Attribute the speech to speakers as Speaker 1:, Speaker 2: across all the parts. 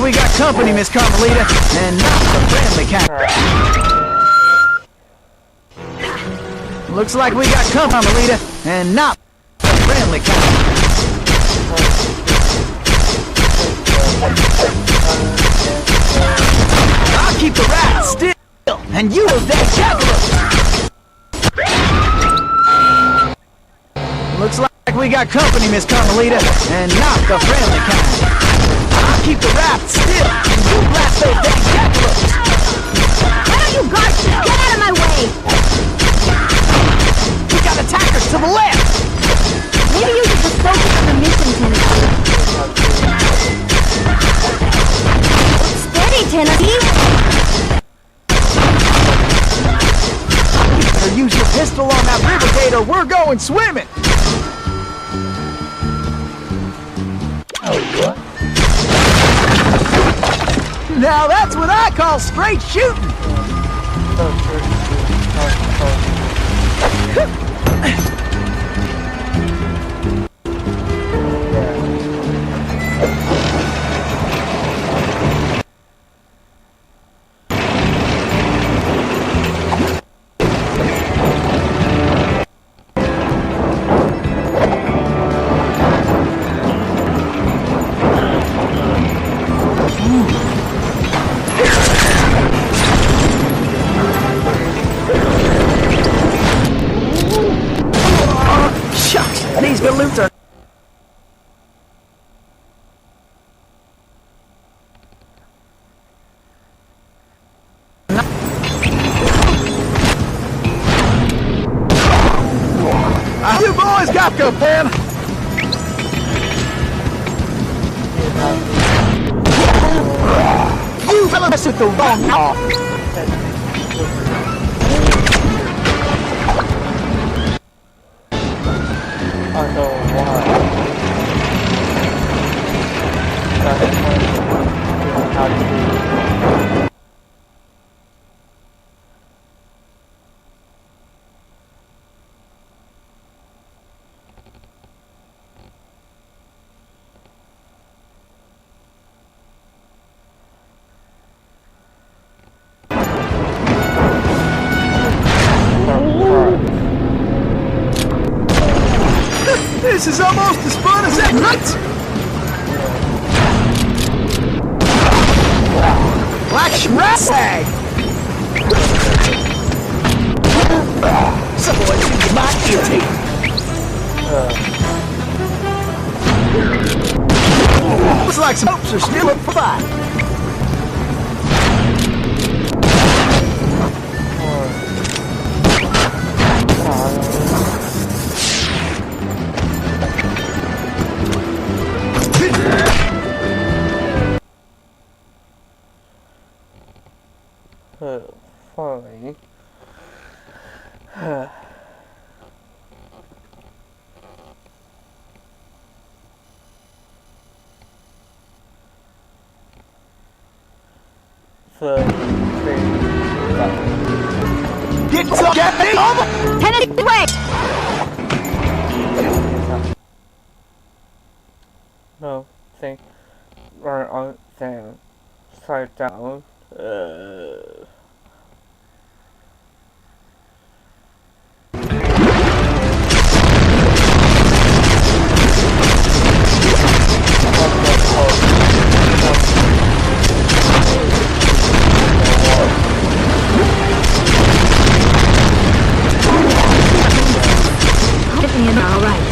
Speaker 1: We got company, Miss Carmelita, and not the friendly kind. Looks like we got company, Carmelita, and not the friendly kind. I'll keep the rat still, and you will stay careful. Looks like we got company, Miss Carmelita, and not the friendly kind. I'll keep the raft still, and you blast those dang jackalopes!
Speaker 2: Why don't you guards just get out of my way?
Speaker 1: We got attackers to the left!
Speaker 2: Maybe you should just focus on the mission, Tennessee. Steady, Tennessee!
Speaker 1: You better use your pistol on that river gate or we're going swimming! Now that's what I call straight shooting! These balloons are... You boys got the pen! You fellas messed with the wrong law!
Speaker 3: I know why.
Speaker 1: This is almost as fun as that night! Black Shrag! Someone should not irritate! Looks like some hopes are still up for fight.
Speaker 3: Fine.
Speaker 1: Get some
Speaker 2: Tennessee, wait!
Speaker 3: No, think right on down. Side down.
Speaker 2: All right.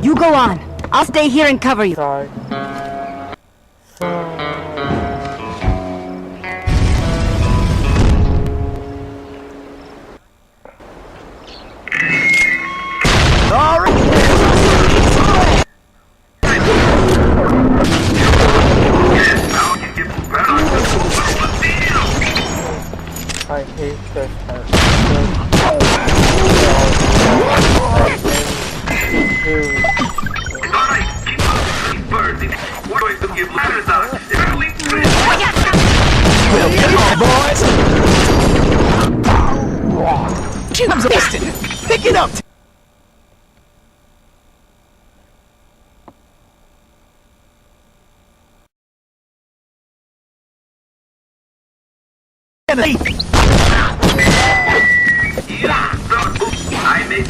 Speaker 2: You go on. I'll stay here and cover you.
Speaker 3: Sorry.
Speaker 4: I made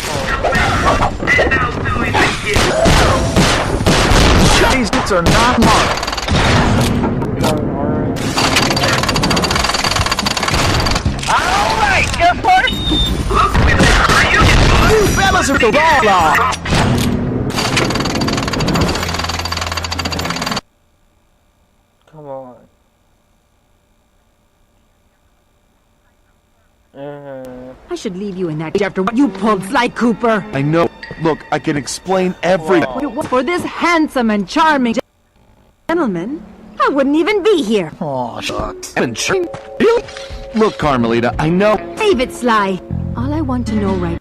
Speaker 4: and I'll do it again.
Speaker 1: These hits are not marked.
Speaker 4: Alright, good part. Look, we are you.
Speaker 1: You fellas are the ball off.
Speaker 3: Come on.
Speaker 2: I should leave you in that after what you pulled, Sly Cooper.
Speaker 5: I know. Look, I can explain everything.
Speaker 3: Wow.
Speaker 2: If it was for this handsome and charming gentleman, I wouldn't even be here.
Speaker 1: Aw, shucks.
Speaker 5: Really? Look, Carmelita, I know.
Speaker 2: Save it, Sly. All I want to know right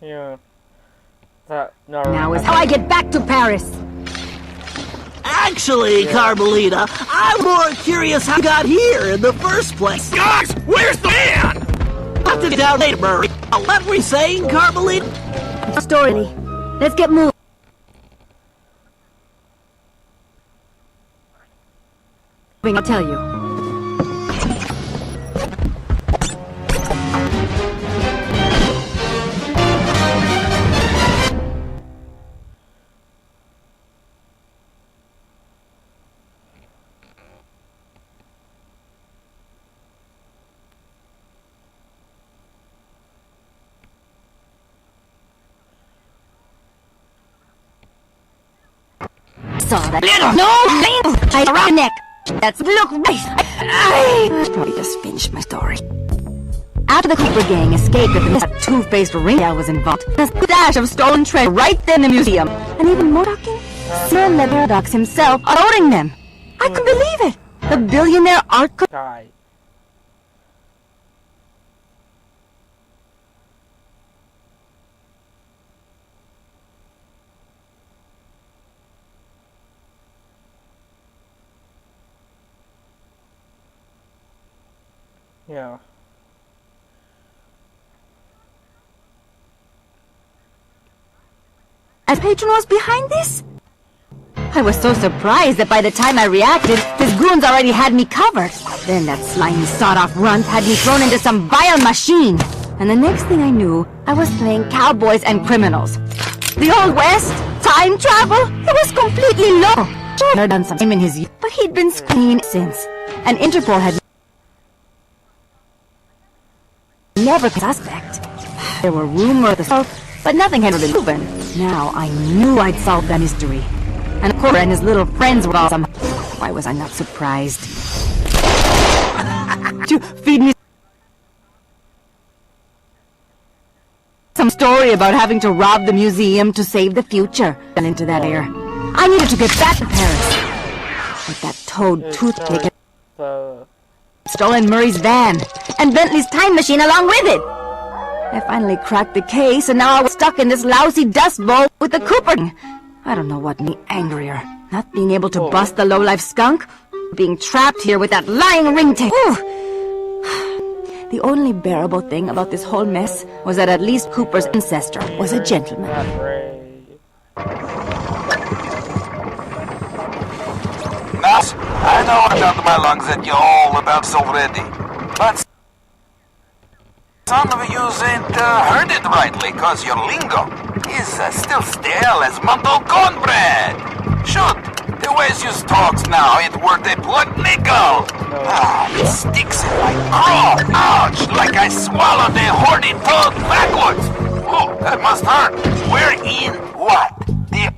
Speaker 3: Yeah. That no.
Speaker 2: now is how I get back to Paris.
Speaker 6: Actually, Carmelita, I'm more curious how you got here in the first place.
Speaker 4: Guys, where's the man?
Speaker 6: I'll have to get out later, Murray. What were you saying, Carmelita?
Speaker 2: Story. Let's get moving. I'll tell you. Saw that. I around neck. That's look right. I probably just finished my story. After the Cooper gang escaped, the two-faced ringtail was involved. A stash of stolen treasure right there in the museum, and even more shocking, Sir Leatherdox himself owning them. I couldn't believe it. The billionaire art.
Speaker 3: Die. Yeah.
Speaker 2: As patron was behind this? I was so surprised that by the time I reacted, his goons already had me covered. Then that slimy sawed-off runt had me thrown into some vile machine. And the next thing I knew, I was playing cowboys and criminals. The Old West? Time travel? It was completely low. Sure, I'd done something in his youth, but he'd been screened since. And Interpol had never suspect. There were rumors of the but nothing had been proven. Now I knew I'd solved the mystery. And Cooper and his little friends were awesome. Why was I not surprised? To feed me some story about having to rob the museum to save the future. And into that air. I needed to get back to Paris. But that toad toothpick had stolen Murray's van, and Bentley's time machine along with it. I finally cracked the case, and now I was stuck in this lousy dust bowl with the Cooper. I don't know what made me angrier. Not being able to bust the low-life skunk, being trapped here with that lying ringtail. The only bearable thing about this whole mess was that at least Cooper's ancestor was a gentleman.
Speaker 4: Nas, I know about my lungs that you're all about already, but some of yous ain't heard it rightly, cause your lingo is still stale as mumbled cornbread. Shoot, the ways yous talks now ain't worth a blood nickel. It sticks in my craw. Ouch, like I swallowed a horny toad backwards. Oh, that must hurt. We're in what? The...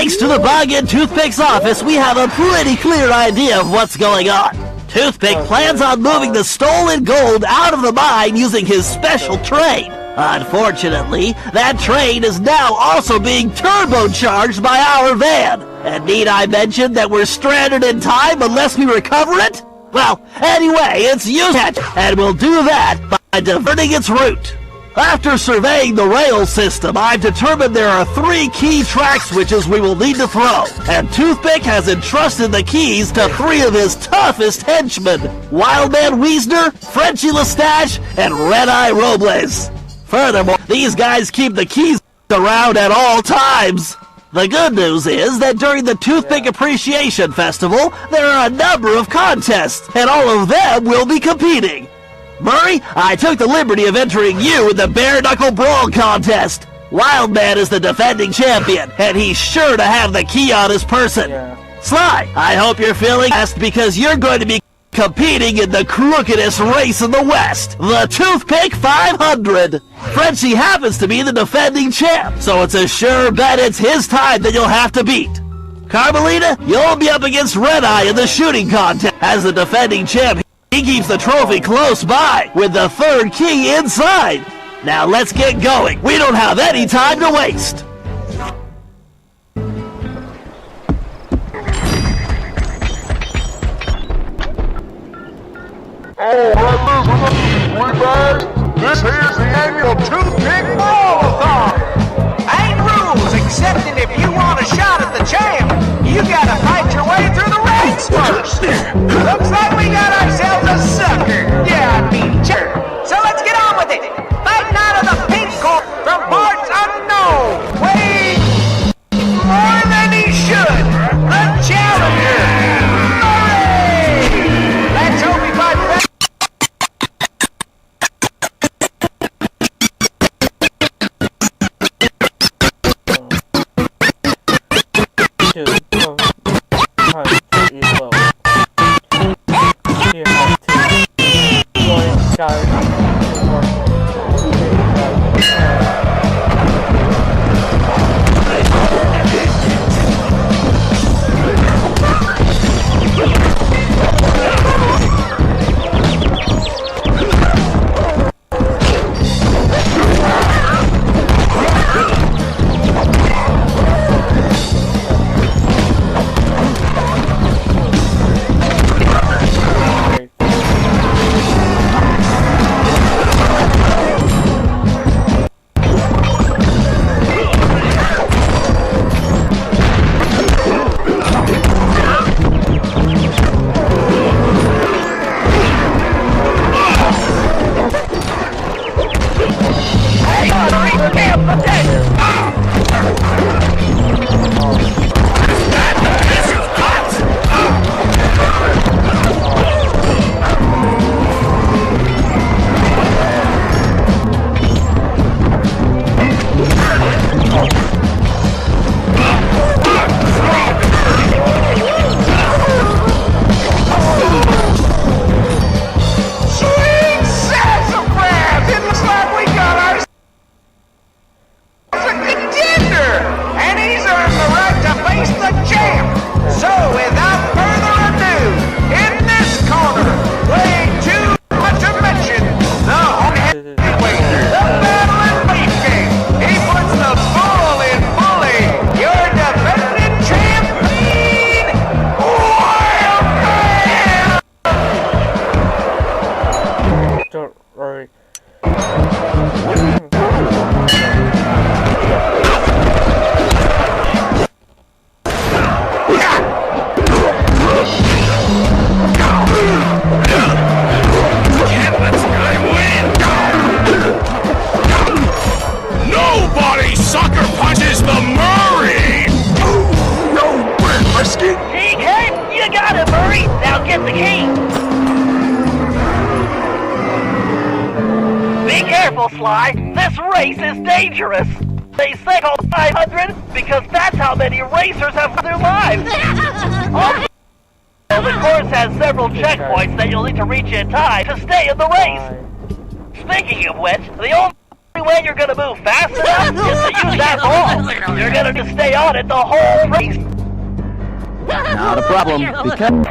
Speaker 6: Thanks to the bug in Toothpick's office, we have a pretty clear idea of what's going on. Toothpick plans on moving the stolen gold out of the mine using his special train. Unfortunately, that train is now also being turbocharged by our van. And need I mention that we're stranded in time unless we recover it? Well, anyway, it's used, and we'll do that by diverting its route. After surveying the rail system, I've determined there are 3 key track switches we will need to throw, and Toothpick has entrusted the keys to 3 of his toughest henchmen, Wildman Wiesner, Frenchie Lestage, and Red-Eye Robles. Furthermore, these guys keep the keys around at all times. The good news is that during the Toothpick Appreciation Festival, there are a number of contests, and all of them will be competing. Murray, I took the liberty of entering you in the Bare Knuckle Brawl contest. Wildman is the defending champion, and he's sure to have the key on his person. Sly, I hope you're feeling blessed because you're going to be competing in the crookedest race in the West, the Toothpick 500. Frenchie happens to be the defending champ, so it's a sure bet it's his time that you'll have to beat. Carmelita, you'll be up against Red-Eye in the shooting contest. As the defending champ, he keeps the trophy close by, with the 3rd key inside. Now let's get going. We don't have any time to waste.
Speaker 7: This here's the annual Toothpick Brawl-a-thon!
Speaker 1: Ain't rules, except that if you want a shot at the champ, you gotta fight your way through the ranks first. Looks like we got ourselves a sucker. Yeah, I mean, sure. So let's get on with it. Fighting out of the pink court from parts unknown. Way more than he should. The challenger. Hooray! Let's hope he fights back.
Speaker 6: careful, Sly. This race is dangerous. They say called 500 because that's how many racers have their lives. Also, the course has several checkpoints that you'll need to reach in time to stay in the race. Speaking of which, the only way you're gonna move fast enough is to use that ball. You're gonna just stay on it the whole race.
Speaker 5: Not a problem, because...